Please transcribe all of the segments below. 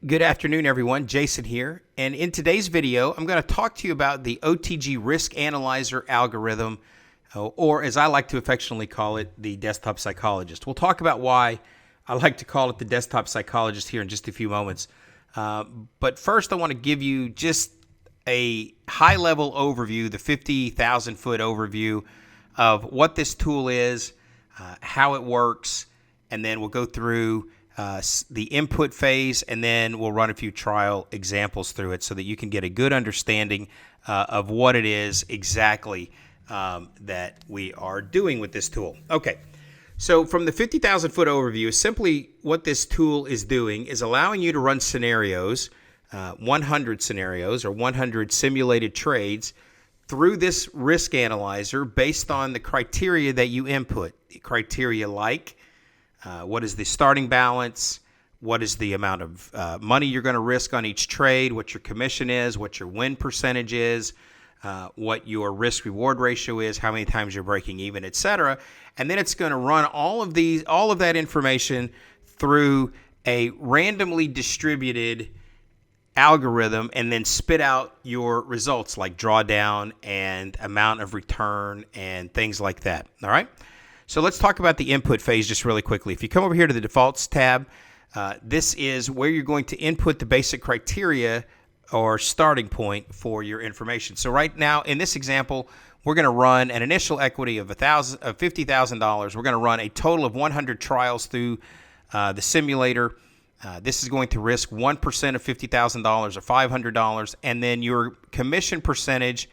Good afternoon, everyone. Jason here. And in today's video, I'm going to talk to you about the OTG Risk Analyzer algorithm, or as I like to affectionately call it, the desktop psychologist. We'll talk about why I like to call it the desktop psychologist here in just a few moments. But first, I want to give you just a high-level overview, the 50,000-foot overview of what this tool is, how it works, and then we'll go through the input phase, and then we'll run a few trial examples through it so that you can get a good understanding of what it is exactly that we are doing with this tool. Okay, so from the 50,000-foot overview, simply what this tool is doing is allowing you to run scenarios, 100 scenarios or 100 simulated trades through this risk analyzer based on the criteria that you input. Criteria like what is the starting balance? What is the amount of money you're going to risk on each trade? What your commission is? What your win percentage is? What your risk-reward ratio is? How many times you're breaking even, etc. And then it's going to run all of that information through a randomly distributed algorithm, and then spit out your results like drawdown and amount of return and things like that. All right. So let's talk about the input phase just really quickly. If you come over here to the defaults tab, this is where you're going to input the basic criteria or starting point for your information. So right now in this example, we're going to run an initial equity of $50,000. We're going to run a total of 100 trials through the simulator. This is going to risk 1% of $50,000 or $500, and then your commission percentage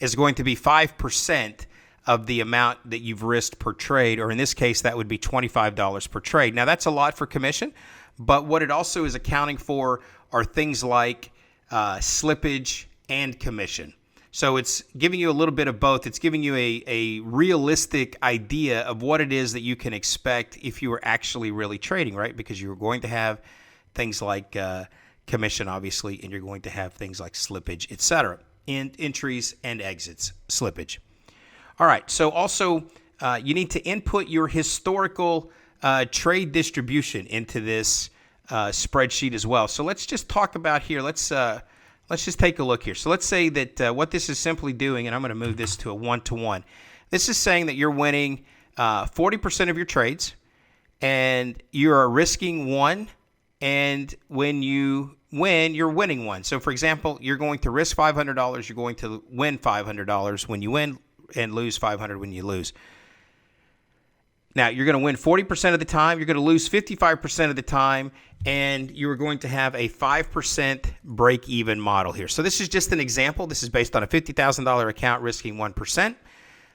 is going to be 5% of the amount that you've risked per trade, or in this case, that would be $25 per trade. Now, that's a lot for commission, but what it also is accounting for are things like slippage and commission. So it's giving you a little bit of both. It's giving you a realistic idea of what it is that you can expect if you are actually really trading, right? Because you're going to have things like commission, obviously, and you're going to have things like slippage, etc., and entries and exits, slippage. All right, so also you need to input your historical trade distribution into this spreadsheet as well. So let's just talk about here. Let's just take a look here. So let's say that what this is simply doing, and I'm going to move this to a 1-to-1. This is saying that you're winning 40% of your trades, and you are risking 1, and when you win, you're winning 1. So for example, you're going to risk $500. You're going to win $500 when you win, and lose $500 when you lose. Now, you're going to win 40% of the time, you're going to lose 55% of the time, and you're going to have a 5% break-even model here. So this is just an example. This is based on a $50,000 account risking 1%.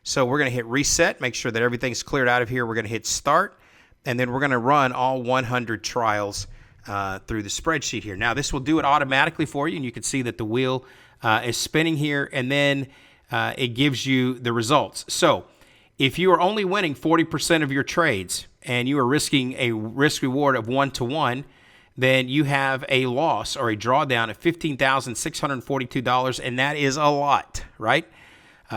So we're going to hit reset, make sure that everything's cleared out of here. We're going to hit start, and then we're going to run all 100 trials through the spreadsheet here. Now, this will do it automatically for you, and you can see that the wheel is spinning here, and then it gives you the results. So if you are only winning 40% of your trades and you are risking a risk reward of 1-to-1, then you have a loss or a drawdown of $15,642, and that is a lot, right?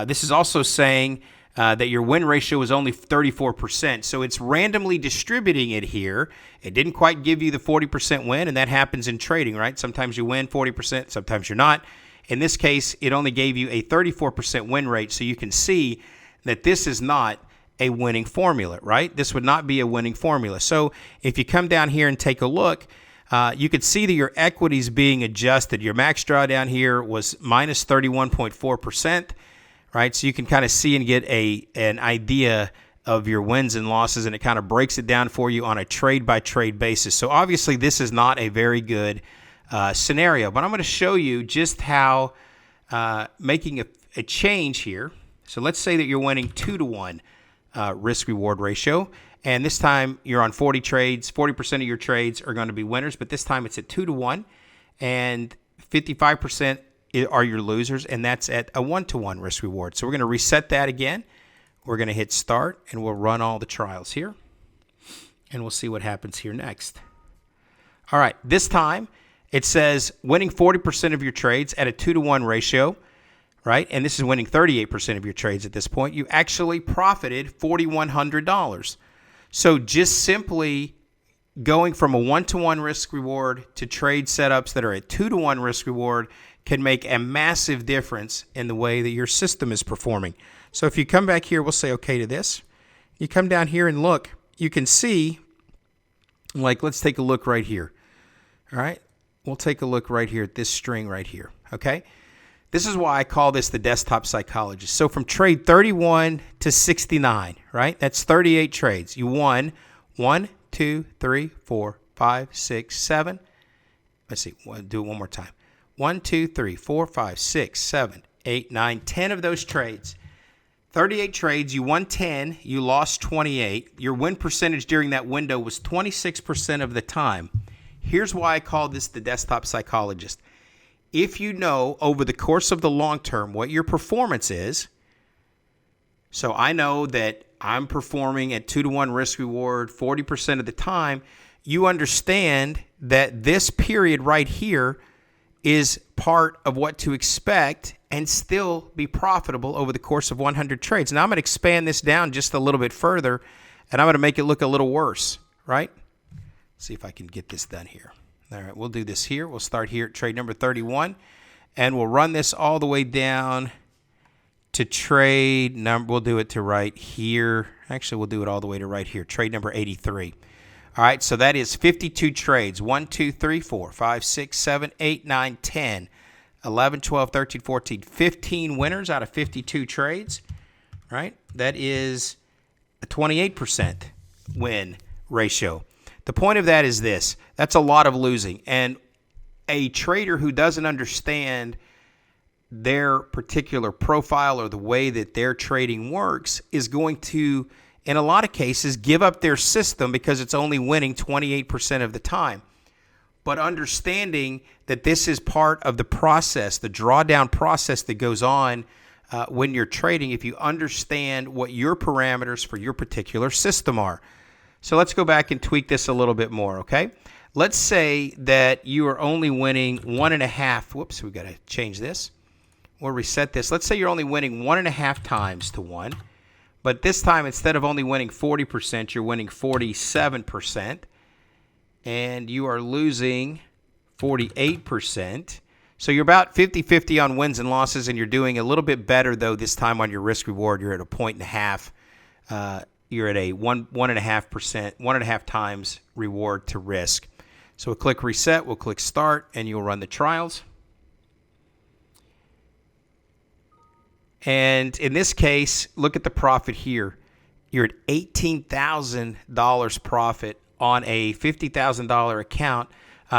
This is also saying that your win ratio is only 34%. So it's randomly distributing it here. It didn't quite give you the 40% win, and that happens in trading, right? Sometimes you win 40%, sometimes you're not. In this case, it only gave you a 34% win rate, so you can see that this is not a winning formula, right? This would not be a winning formula. So if you come down here and take a look, you could see that your equities being adjusted. Your max drawdown here was minus 31.4%, right? So you can kind of see and get an idea of your wins and losses, and it kind of breaks it down for you on a trade-by-trade basis. So obviously, this is not a very good scenario, but I'm going to show you just how making a change here. So let's say that you're winning 2-to-1 risk-reward ratio, and this time you're on 40 trades. 40% of your trades are going to be winners, but this time it's at 2-to-1, and 55% are your losers, and that's at a 1-to-1 risk-reward. So we're going to reset that again. We're going to hit start, and we'll run all the trials here, and we'll see what happens here next. All right, this time it says winning 40% of your trades at a 2-to-1 ratio, right? And this is winning 38% of your trades at this point. You actually profited $4,100. So just simply going from a 1-to-1 risk reward to trade setups that are at 2-to-1 risk reward can make a massive difference in the way that your system is performing. So if you come back here, we'll say okay to this. You come down here and look, you can see, like, let's take a look right here. All right, we'll take a look right here at this string right here, okay? This is why I call this the desktop psychologist. So from trade 31 to 69, right? That's 38 trades. You won 1, 2, 3, 4, 5, 6, 7. Let's see, do it one more time. 1, 2, 3, 4, 5, 6, 7, 8, 9, 10 of those trades. 38 trades, you won 10, you lost 28. Your win percentage during that window was 26% of the time. Here's why I call this the desktop psychologist. If you know over the course of the long term what your performance is, so I know that I'm performing at 2-to-1 risk reward 40% of the time, you understand that this period right here is part of what to expect and still be profitable over the course of 100 trades. Now I'm going to expand this down just a little bit further, and I'm going to make it look a little worse, right? See if I can get this done here. All right, we'll do this here. We'll start here at trade number 31, and we'll run this all the way down to trade number, we'll do it to right here. Actually, we'll do it all the way to right here, trade number 83. All right, so that is 52 trades. 1, 2, 3, 4, 5, 6, 7, 8, 9, 10, 11, 12, 13, 14, 15 winners out of 52 trades, right? That is a 28% win ratio. The point of that is this. That's a lot of losing. And a trader who doesn't understand their particular profile or the way that their trading works is going to, in a lot of cases, give up their system because it's only winning 28% of the time. But understanding that this is part of the process, the drawdown process that goes on when you're trading, if you understand what your parameters for your particular system are. So let's go back and tweak this a little bit more, okay? Let's say that you are only winning 1.5. Whoops, we've got to change this. We'll reset this. Let's say you're only winning 1.5 times to 1. But this time, instead of only winning 40%, you're winning 47%. And you are losing 48%. So you're about 50-50 on wins and losses, and you're doing a little bit better, though, this time on your risk reward. You're at a 1.5. You're at a 1.5% times reward to risk. So we'll click reset, we'll click start, and you'll run the trials. And in this case, look at the profit here. You're at $18,000 profit on a $50,000 account.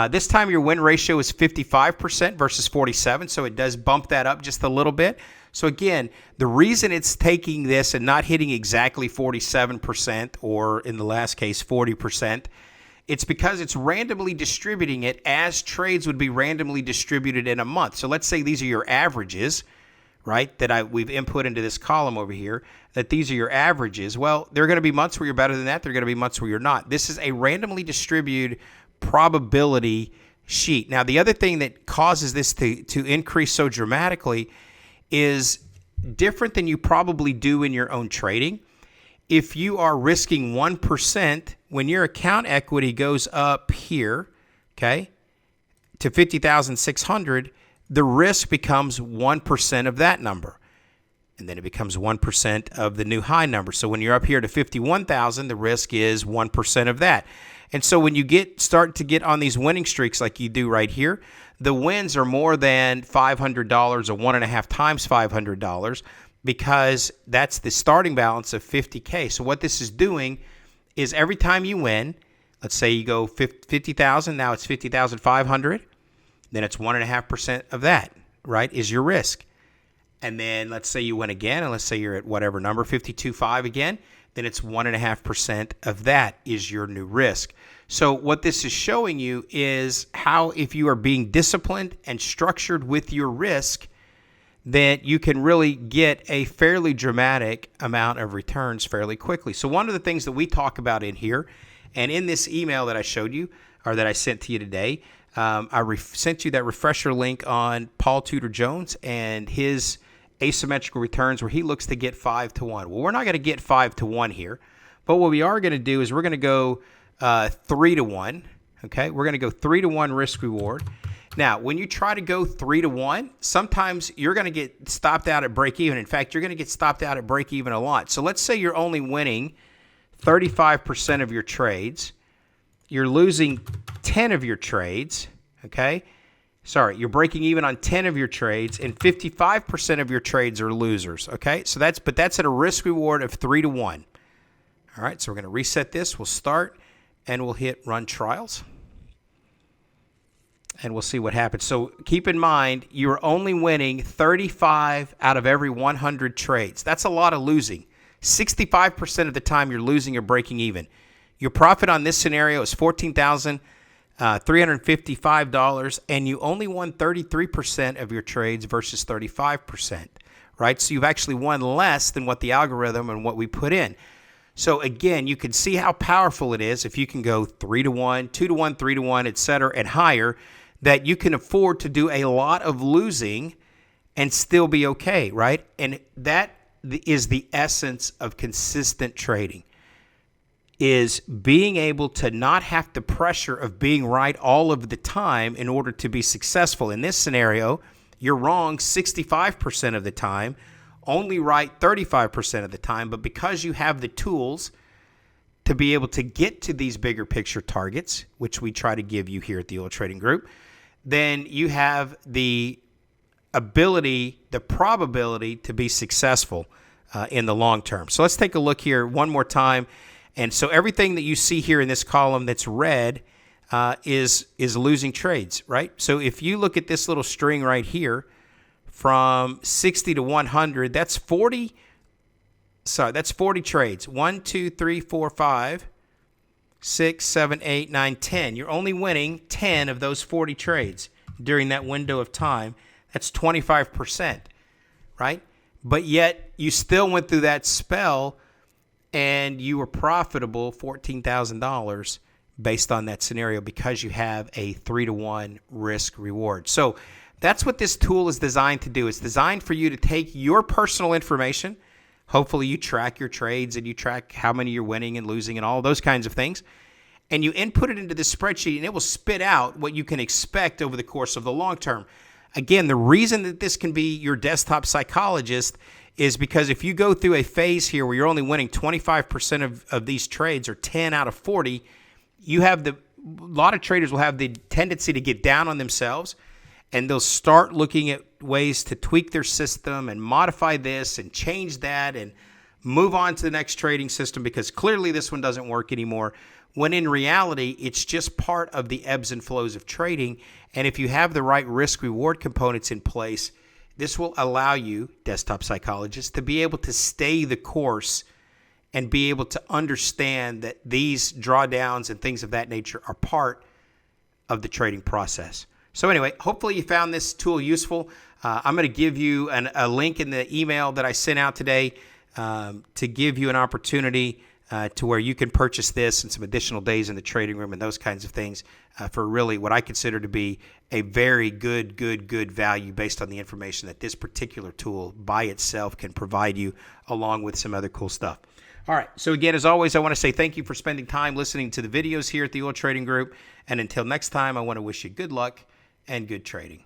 This time your win ratio is 55% versus 47%, so it does bump that up just a little bit. So again, the reason it's taking this and not hitting exactly 47%, or in the last case 40%, it's because it's randomly distributing it as trades would be randomly distributed in a month. So let's say these are your averages, right, that we've input into this column over here, that these are your averages. Well, there are going to be months where you're better than that. There are going to be months where you're not. This is a randomly distributed probability sheet. Now, the other thing that causes this to increase so dramatically is different than you probably do in your own trading. If you are risking 1%, when your account equity goes up here, okay, to 50,600, the risk becomes 1% of that number. And then it becomes 1% of the new high number. So when you're up here to 51,000, the risk is 1% of that. And so when you start to get on these winning streaks like you do right here, the wins are more than $500 or 1.5 times $500 because that's the starting balance of 50K. So what this is doing is every time you win, let's say you go 50,000, now it's 50,500, then it's 1.5% of that, right, is your risk. And then let's say you win again, and let's say you're at whatever number, 52.5 again, then it's 1.5% of that is your new risk. So what this is showing you is how if you are being disciplined and structured with your risk, then you can really get a fairly dramatic amount of returns fairly quickly. So one of the things that we talk about in here, and in this email that I showed you, or that I sent to you today, I sent you that refresher link on Paul Tudor Jones and his asymmetrical returns where he looks to get 5 to 1. Well, we're not going to get 5 to 1 here, but what we are going to do is we're going to go 3 to 1. Okay, we're going to go 3 to 1 risk reward. Now, when you try to go 3 to 1, sometimes you're going to get stopped out at break even. In fact, you're going to get stopped out at break even a lot. So let's say you're only winning 35% of your trades. You're losing 10 of your trades. Okay. Sorry, you're breaking even on 10 of your trades, and 55% of your trades are losers. Okay, so that's at a risk reward of 3 to 1. All right, so we're going to reset this. We'll start, and we'll hit run trials, and we'll see what happens. So keep in mind, you're only winning 35 out of every 100 trades. That's a lot of losing. 65% of the time you're losing or breaking even. Your profit on this scenario is $14,355, and you only won 33% of your trades versus 35%, right? So you've actually won less than what the algorithm and what we put in. So again, you can see how powerful it is if you can go 3 to 1, 2 to 1, 3 to 1, et cetera, and higher, that you can afford to do a lot of losing and still be okay, right? And that is the essence of consistent trading, is being able to not have the pressure of being right all of the time in order to be successful. In this scenario, you're wrong 65% of the time, only right 35% of the time, but because you have the tools to be able to get to these bigger picture targets, which we try to give you here at the Oil Trading Group, then you have the ability, the probability to be successful in the long term. So let's take a look here one more time. And so everything that you see here in this column that's red is losing trades, right? So if you look at this little string right here from 60 to 100, that's 40 trades. 1, 2, 3, 4, 5, 6, 7, 8, 9, 10. You're only winning 10 of those 40 trades during that window of time. That's 25%, right? But yet you still went through that spell and you were profitable $14,000 based on that scenario because you have a 3 to 1 risk reward. So that's what this tool is designed to do. It's designed for you to take your personal information. Hopefully you track your trades and you track how many you're winning and losing and all those kinds of things. And you input it into this spreadsheet and it will spit out what you can expect over the course of the long term. Again, the reason that this can be your desktop psychologist is because if you go through a phase here where you're only winning 25% of these trades, or 10 out of 40, a lot of traders will have the tendency to get down on themselves, and they'll start looking at ways to tweak their system and modify this and change that and move on to the next trading system because clearly this one doesn't work anymore, when in reality, it's just part of the ebbs and flows of trading. And if you have the right risk-reward components in place, this will allow you, desktop psychologists, to be able to stay the course and be able to understand that these drawdowns and things of that nature are part of the trading process. So anyway, hopefully you found this tool useful. I'm going to give you a link in the email that I sent out today to give you an opportunity to where you can purchase this and some additional days in the trading room and those kinds of things for really what I consider to be a very good value based on the information that this particular tool by itself can provide you, along with some other cool stuff. All right. So again, as always, I want to say thank you for spending time listening to the videos here at the Oil Trading Group. And until next time, I want to wish you good luck and good trading.